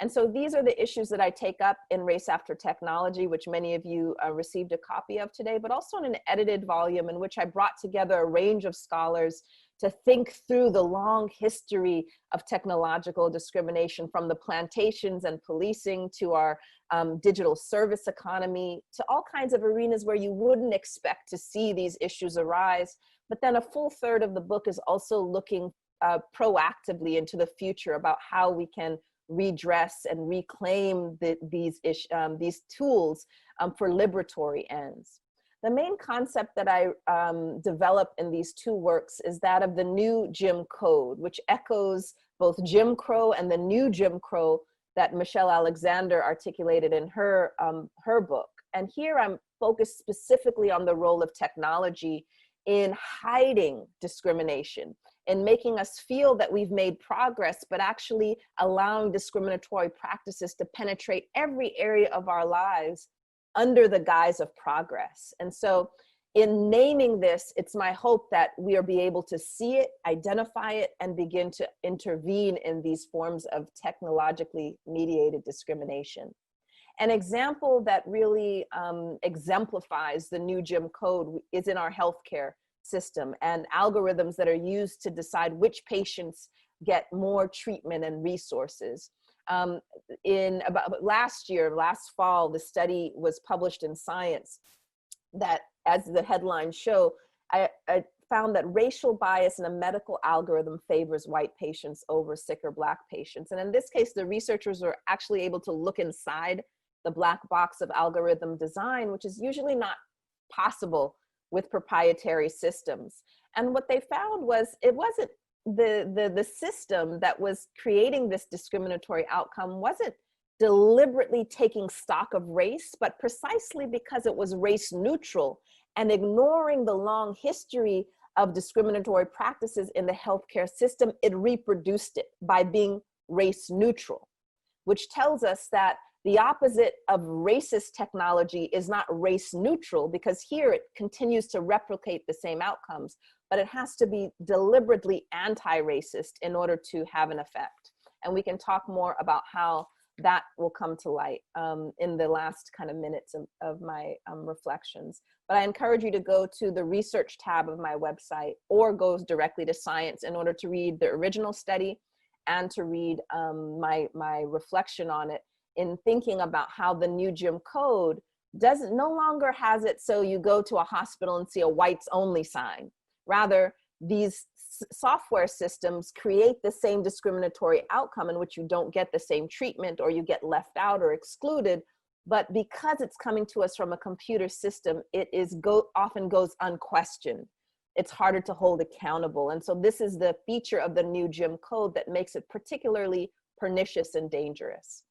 And so these are the issues that I take up in Race After Technology, which many of you received a copy of today, but also in an edited volume in which I brought together a range of scholars to think through the long history of technological discrimination, from the plantations and policing to our digital service economy, to all kinds of arenas where you wouldn't expect to see these issues arise. But then a full third of the book is also looking proactively into the future about how we can redress and reclaim these tools for liberatory ends. The main concept that I develop in these two works is that of the new Jim Code, which echoes both Jim Crow and the new Jim Crow that Michelle Alexander articulated in her book. And here I'm focused specifically on the role of technology in hiding discrimination, in making us feel that we've made progress, but actually allowing discriminatory practices to penetrate every area of our lives under the guise of progress. And so in naming this, it's my hope that we'll be able to see it, identify it, and begin to intervene in these forms of technologically mediated discrimination. An example that really exemplifies the new Jim Code is in our healthcare system and algorithms that are used to decide which patients get more treatment and resources. In about last fall, the study was published in Science that, as the headlines show, I found that racial bias in a medical algorithm favors white patients over sicker Black patients. And in this case, the researchers were actually able to look inside the black box of algorithm design, which is usually not possible with proprietary systems. And what they found was it wasn't the system that was creating this discriminatory outcome wasn't deliberately taking stock of race, but precisely because it was race neutral and ignoring the long history of discriminatory practices in the healthcare system, it reproduced it by being race neutral, which tells us that the opposite of racist technology is not race neutral, because here it continues to replicate the same outcomes, but it has to be deliberately anti-racist in order to have an effect. And we can talk more about how that will come to light in the last kind of minutes of my reflections. But I encourage you to go to the research tab of my website or go directly to Science in order to read the original study and to read my reflection on it, in thinking about how the new Jim Code no longer has it so you go to a hospital and see a whites only sign. Rather, these software systems create the same discriminatory outcome in which you don't get the same treatment or you get left out or excluded. But because it's coming to us from a computer system, it often goes unquestioned. It's harder to hold accountable. And so this is the feature of the new Jim Code that makes it particularly pernicious and dangerous.